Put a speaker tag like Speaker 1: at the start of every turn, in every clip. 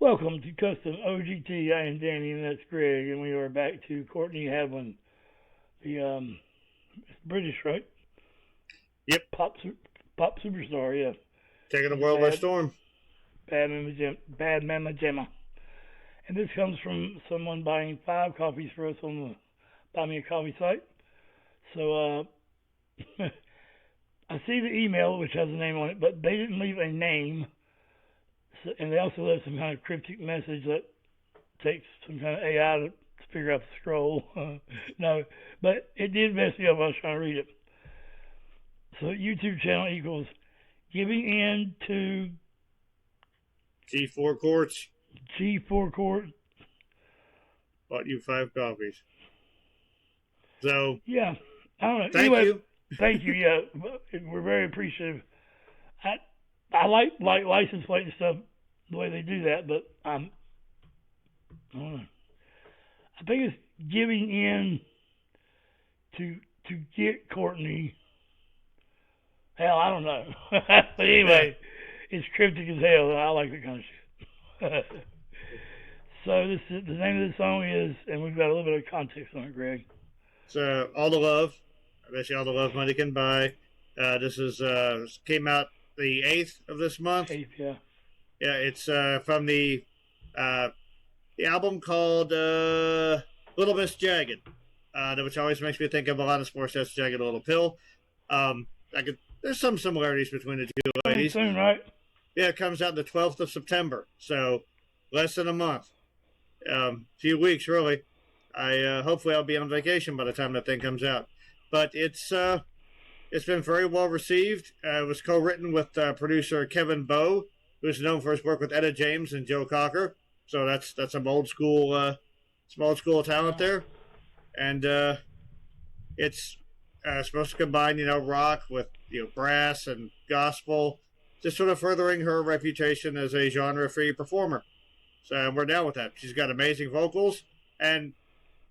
Speaker 1: Welcome to Custom OGT. I am Danny and that's Greg, and we are back to Courtney Hadwin, the British, right?
Speaker 2: Yep.
Speaker 1: Pop superstar, yeah.
Speaker 2: Taking the world by storm.
Speaker 1: Bad Mama Gemma. And this comes from someone buying 5 copies for us on the Buy Me a Coffee site. So I see the email, which has a name on it, but they didn't leave a name. So, and they also left some kind of cryptic message that takes some kind of AI to figure out the scroll. No, but it did mess me up when I was trying to read it. So YouTube channel equals giving in to
Speaker 2: G4 Courts.
Speaker 1: G4 Court.
Speaker 2: Bought you 5 copies. So
Speaker 1: yeah, I don't know.
Speaker 2: Thank you.
Speaker 1: Thank you. Yeah, we're very appreciative. I like license plate and stuff the way they do that, but I don't know. I think it's giving in to get Courtney. Hell, I don't know. But anyway, it's cryptic as hell, and I like that kind of shit. So the name of the song is, and we've got a little bit of context on it, Greg.
Speaker 2: So All the Love, basically All the Love Money Can Buy. This came out the 8th of this month.
Speaker 1: 8th, yeah.
Speaker 2: Yeah, it's from the album called Little Miss Jagged, which always makes me think of a lot of sports. That's Jagged Little Pill. There's some similarities between the two ladies.
Speaker 1: Soon, right?
Speaker 2: Yeah, it comes out the 12th of September, so less than a month. Few weeks, really. Hopefully I'll be on vacation by the time that thing comes out. But it's been very well received. It was co-written with producer Kevin Bowe, who's known for his work with Etta James and Joe Cocker. So that's some old school talent there. And it's supposed to combine, rock with brass and gospel, just sort of furthering her reputation as a genre-free performer. So we're down with that. She's got amazing vocals, and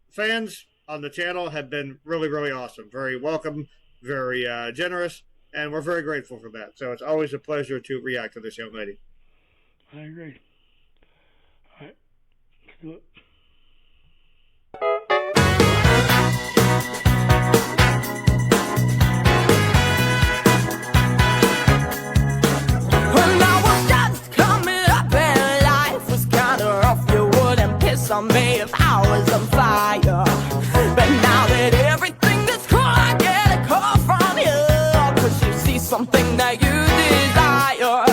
Speaker 2: fans on the channel have been really, really awesome. Very welcome, very generous, and we're very grateful for that. So it's always a pleasure to react to this young lady.
Speaker 1: I agree. All right, let's do it.
Speaker 3: When I was just coming up and life was kinda rough, you wouldn't piss on me if I was on fire. But now that everything is cool, I get a call from you, 'cause you see something that you desire.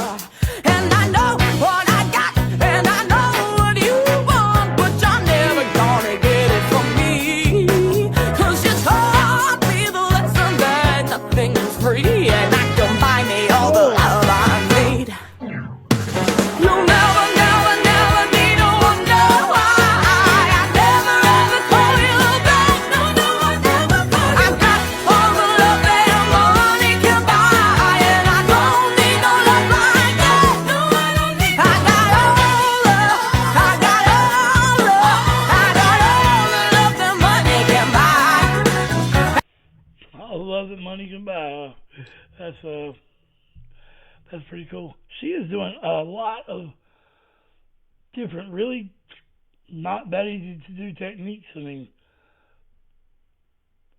Speaker 3: And I know what I got, and I know what you want, but you're never gonna get it from me. 'Cause you taught me the lesson that nothing is free, and I can buy me all the love I need. You'll never, never, never need to wonder why I never ever call you back. No, no, I never call you back. I got all the love that money can buy, and I don't need no love like that. No, I don't need. I got all the love, I got all the love, I got all the love that money can buy.
Speaker 1: All the love that money can buy. That's pretty cool. She is doing a lot of different, really not that easy to do techniques. I mean,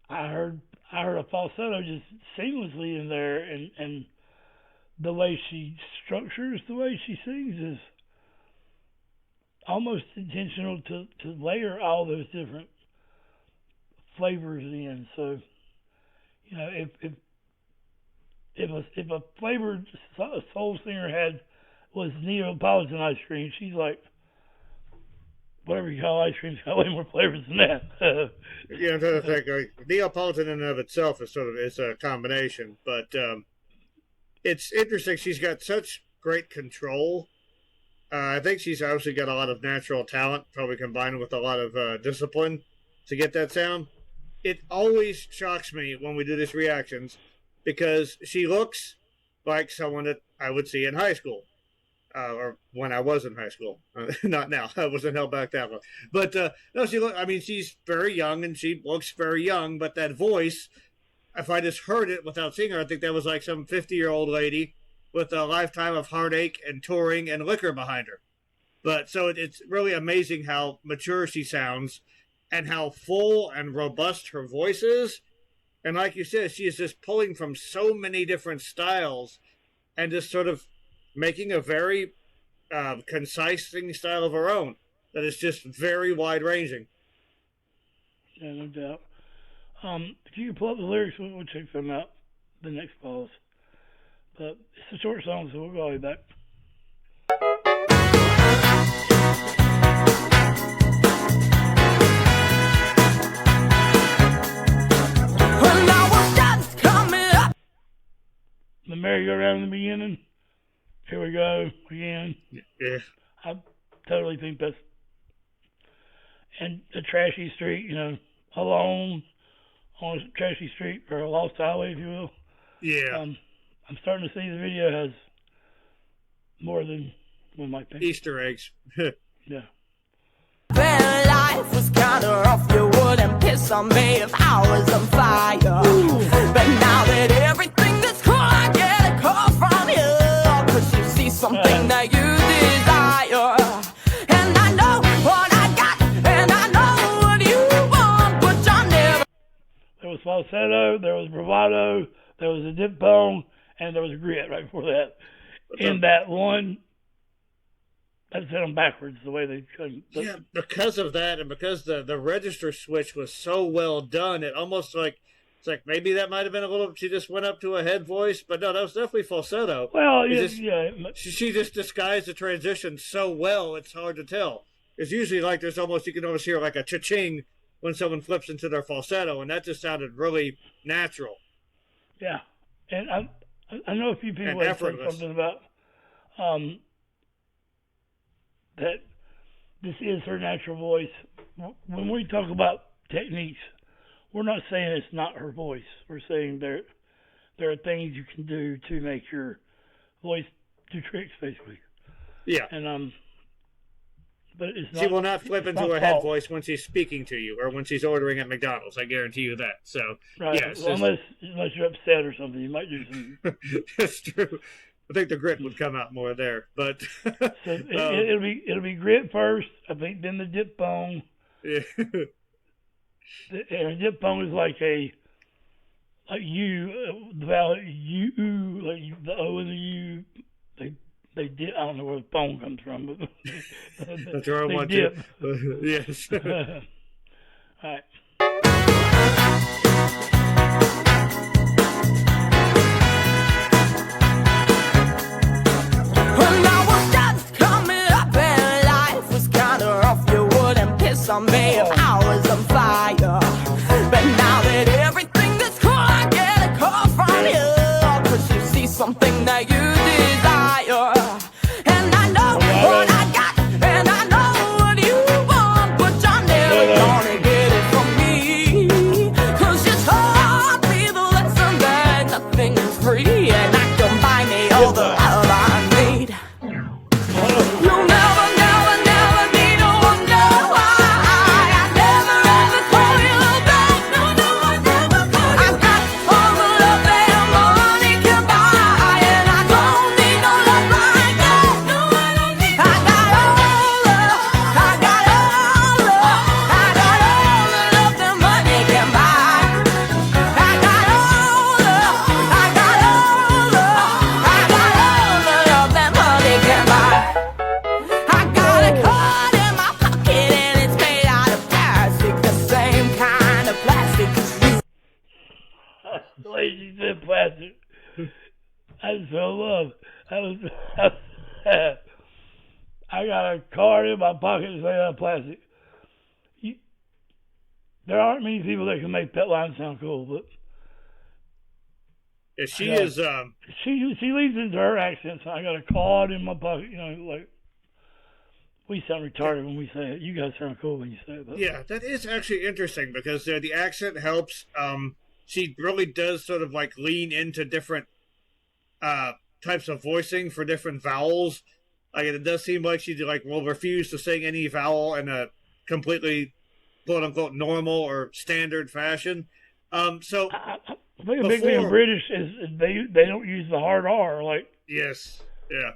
Speaker 1: I heard a falsetto just seamlessly in there, and the way she structures the way she sings is almost intentional to layer all those different flavors in. So, if a flavored soul singer was Neapolitan ice cream, she's like, whatever you call ice cream's got way more flavors than that.
Speaker 2: I'm trying to think. Neapolitan in and of itself is a combination, but it's interesting. She's got such great control. I think she's obviously got a lot of natural talent, probably combined with a lot of discipline to get that sound. It always shocks me when we do these reactions, because she looks like someone that I would see in high school, or when I was in high school. Not now. I wasn't held back that long. But no, she's very young, and she looks very young. But that voice, if I just heard it without seeing her, I think that was like some 50-year-old lady with a lifetime of heartache and touring and liquor behind her. But so it's really amazing how mature she sounds and how full and robust her voice is. And like you said, she is just pulling from so many different styles and just sort of making a very concise singing style of her own that is just very wide-ranging.
Speaker 1: Yeah, no doubt. If you can pull up the lyrics, we'll check them out the next pause. But it's a short song, so we'll go all the way back. The merry-go-round in the beginning. Here we go again.
Speaker 2: Yeah.
Speaker 1: I totally think that's... And the Trashy Street, alone on a Trashy Street, or a lost highway, if you will.
Speaker 2: Yeah.
Speaker 1: I'm starting to see the video has more than one might think.
Speaker 2: Easter eggs.
Speaker 1: Yeah.
Speaker 3: When life was kinda rough, you wouldn't piss on me if I was on fire. But now that everything that's cool, I get a call from you. Cause you see something that you desire. And I know what I got, and I know what you want, but I never.
Speaker 1: There was falsetto, there was bravado, there was a dip bone, and there was a grit right before that. In that one, I said them backwards the way they couldn't.
Speaker 2: Yeah, because of that, and because the register switch was so well done, it almost it's like maybe that might have been a little. She just went up to a head voice, but no, that was definitely falsetto.
Speaker 1: Well, yeah,
Speaker 2: just,
Speaker 1: yeah.
Speaker 2: She just disguised the transition so well, it's hard to tell. It's usually like you can almost hear like a cha-ching when someone flips into their falsetto, and that just sounded really natural.
Speaker 1: Yeah, and I know a few people have said something about that this is her natural voice. When we talk about techniques, we're not saying it's not her voice. We're saying there are things you can do to make your voice do tricks, basically.
Speaker 2: Yeah.
Speaker 1: And but it's not.
Speaker 2: She will not flip into her head voice when she's speaking to you or when she's ordering at McDonald's. I guarantee you that. So
Speaker 1: right.
Speaker 2: Yeah,
Speaker 1: well, unless you're upset or something, you might do some.
Speaker 2: That's true. I think the grit would come out more there, but
Speaker 1: so it'll be grit first. I think then the dip bone.
Speaker 2: Yeah.
Speaker 1: And a dip bone is like the vowel U, like the O and the U. They dip. I don't know where the bone comes from, but
Speaker 2: that's where I want
Speaker 1: dip.
Speaker 2: To. Yes.
Speaker 1: All right.
Speaker 3: On me if I was on fire. But now that everything that's cool, I get a call from you. Cause you see something that you desire. And I know what I got, and I know what you want, but you're never gonna get it from me. Cause you taught me the lesson that nothing is free, and I can buy me all the love I need. You'll never need no one, no.
Speaker 1: She said plastic. I just fell in love. I got a card in my pocket made out of plastic. There aren't many people that can make that line sound cool, but
Speaker 2: yeah, she is.
Speaker 1: She leads into her accent. So I got a card in my pocket. Like we sound retarded when we say it. You guys sound cool when you say it. But.
Speaker 2: Yeah, that is actually interesting because the accent helps. She really does sort of like lean into different types of voicing for different vowels. Like it does seem like she will refuse to sing any vowel in a completely quote unquote normal or standard fashion. So
Speaker 1: I think a big thing in British is they don't use the hard R like
Speaker 2: yes, yeah.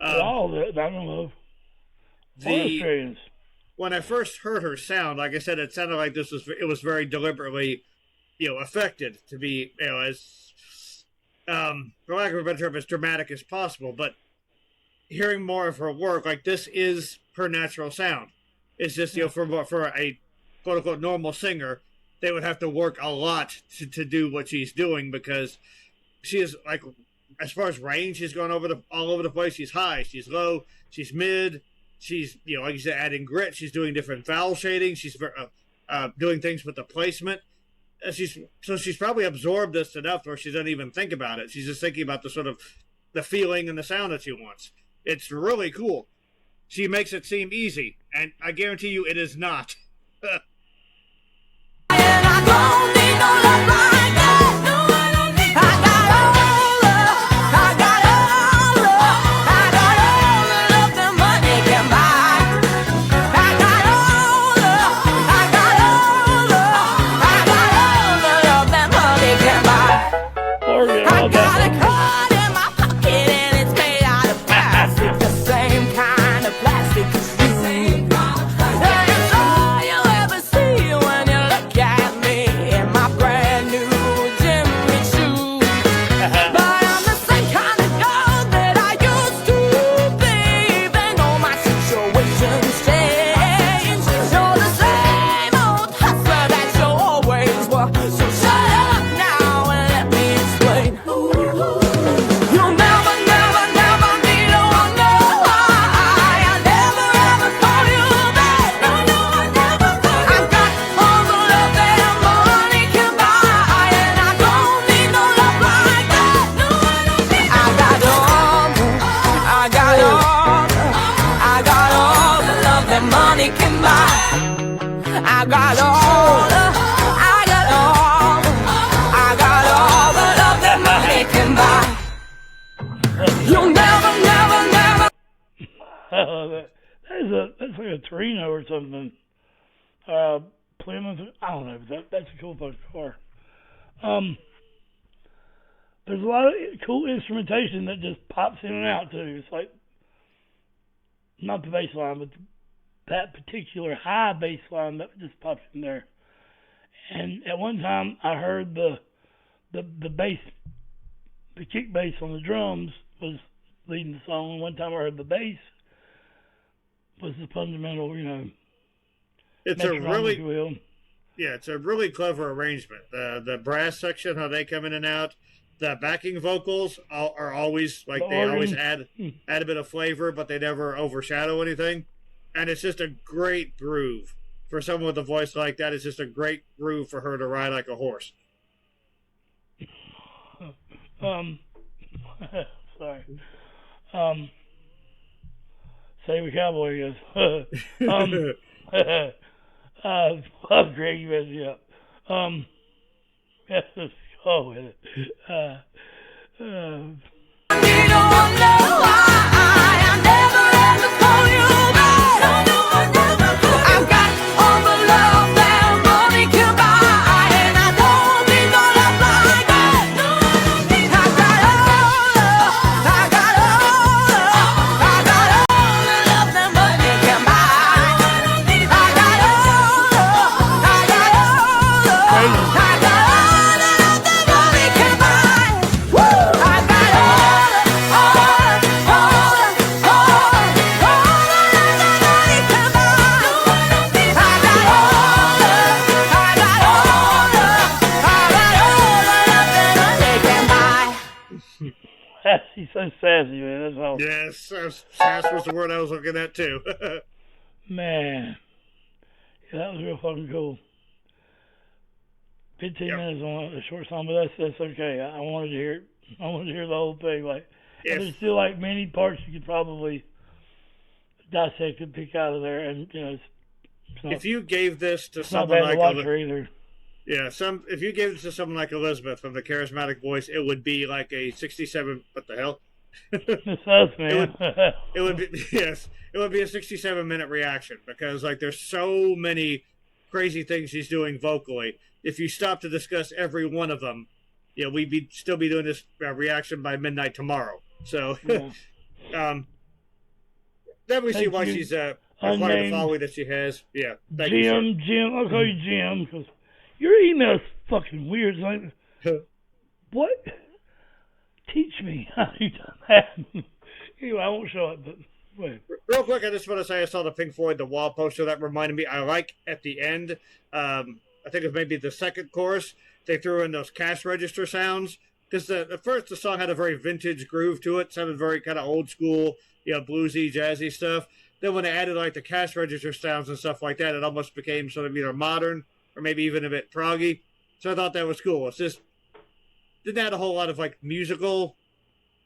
Speaker 1: all the I don't know Australians.
Speaker 2: When I first heard her sound, like I said, it sounded like it was very deliberately, affected to be, as, for lack of a better term, as dramatic as possible. But hearing more of her work, like this is her natural sound. It's just, for a quote unquote normal singer, they would have to work a lot to do what she's doing, because she is, like, as far as range, she's going all over the place. She's high, she's low, she's mid. She's, like you said, adding grit. She's doing different vowel shading. She's doing things with the placement. She's probably absorbed this enough where she doesn't even think about it. She's just thinking about the feeling and the sound that she wants. It's really cool. She makes it seem easy, and I guarantee you it is not.
Speaker 1: That's like a Torino or something. Plymouth, I don't know. That's a cool fucking car. There's a lot of cool instrumentation that just pops in and out too. It's like not the bass line, but that particular high bass line that just pops in there. And at one time, I heard the bass, the kick bass on the drums was leading the song. One time I heard the bass was the fundamental,
Speaker 2: it's a really clever arrangement. The brass section, how they come in and out, the backing vocals are always like they always add a bit of flavor, but they never overshadow anything. And it's just a great groove for someone with a voice like that. It's just a great groove for her to ride like a horse.
Speaker 1: Sorry. Save a cowboy, I guess. Fuck Greg, you messed me up. Yes, let's go with it. He's so sassy, man. That's all.
Speaker 2: Yes, sass was the word I was looking at too.
Speaker 1: Man, yeah, that was real fucking cool. 15 minutes on a short song, but that's okay. I wanted to hear it. I wanted to hear the whole thing. Like, there's still like many parts you could probably dissect and pick out of there, and it's not,
Speaker 2: if you gave this to someone like
Speaker 1: either.
Speaker 2: Yeah, if you gave it to someone like Elizabeth from the charismatic voice, it would be like a 67. What the hell?
Speaker 1: It's us, man.
Speaker 2: It would be yes. It would be a 67-minute reaction because like there's so many crazy things she's doing vocally. If you stop to discuss every one of them, we'd still be doing this reaction by midnight tomorrow. So, definitely see
Speaker 1: Thank
Speaker 2: why
Speaker 1: you.
Speaker 2: she's quite a
Speaker 1: Unnamed
Speaker 2: following that she has. Yeah, thank you,
Speaker 1: Jim, I'll call you Jim, because your email's fucking weird. It's like,
Speaker 2: sir.
Speaker 1: what? Teach me how you done that. Anyway, I won't show it, but wait.
Speaker 2: Real quick, I just want to say I saw the Pink Floyd The Wall poster. That reminded me. I like at the end, I think it was maybe the second chorus, they threw in those cash register sounds. Because at first the song had a very vintage groove to it. Sounded very kind of old school, bluesy, jazzy stuff. Then when they added like the cash register sounds and stuff like that, it almost became sort of either modern or maybe even a bit proggy. So I thought that was cool. It's just didn't add a whole lot of like musical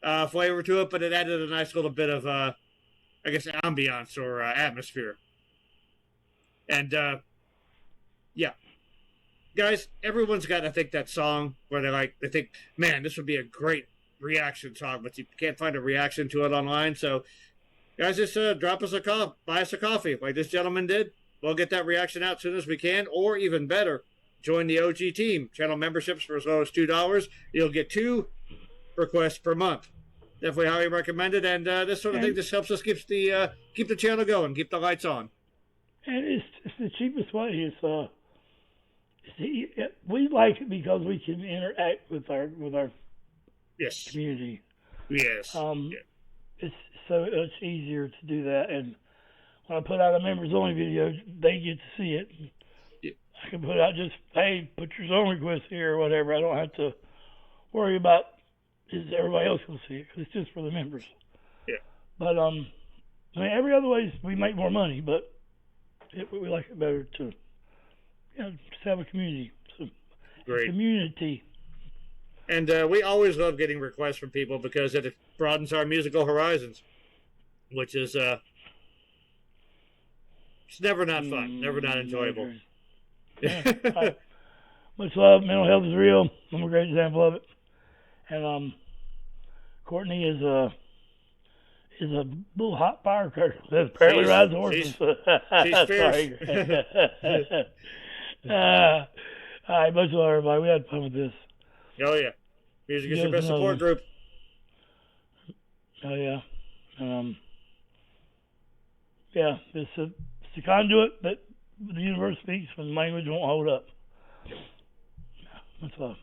Speaker 2: flavor to it, but it added a nice little bit of I guess ambiance or atmosphere. And yeah, guys, everyone's got I think that song where they think, man, this would be a great reaction song, but you can't find a reaction to it online. So guys, just drop us a call, buy us a coffee like this gentleman did. We'll get that reaction out as soon as we can, or even better, join the OGTeam channel memberships for as low as $2. You'll get 2 requests per month. Definitely highly recommended, and this sort of thing just helps us keep the channel going, keep the lights on.
Speaker 1: And it's the cheapest way. We like it because we can interact with our
Speaker 2: Yes.
Speaker 1: community.
Speaker 2: Yes.
Speaker 1: It's so much easier to do that, and when I put out a members only video, they get to see it.
Speaker 2: Yeah.
Speaker 1: I can put out just, hey, put your song request here or whatever. I don't have to worry about is everybody else going to see it, because it's just for the members.
Speaker 2: Yeah.
Speaker 1: But I mean, every other way we make more money, but we like it better to just have a community. So,
Speaker 2: Great.
Speaker 1: Community.
Speaker 2: And we always love getting requests from people because it broadens our musical horizons, which is it's never not fun, never not enjoyable.
Speaker 1: Yeah. Much love. Mental health is real. I'm a great example of it. And Courtney is a little hot firecracker that apparently rides horses.
Speaker 2: She's fierce.
Speaker 1: All right, much love, everybody. We had fun with this.
Speaker 2: Oh yeah, music is your best support group.
Speaker 1: Oh yeah, yeah. It's the conduit that the universe speaks when language won't hold up. Much love.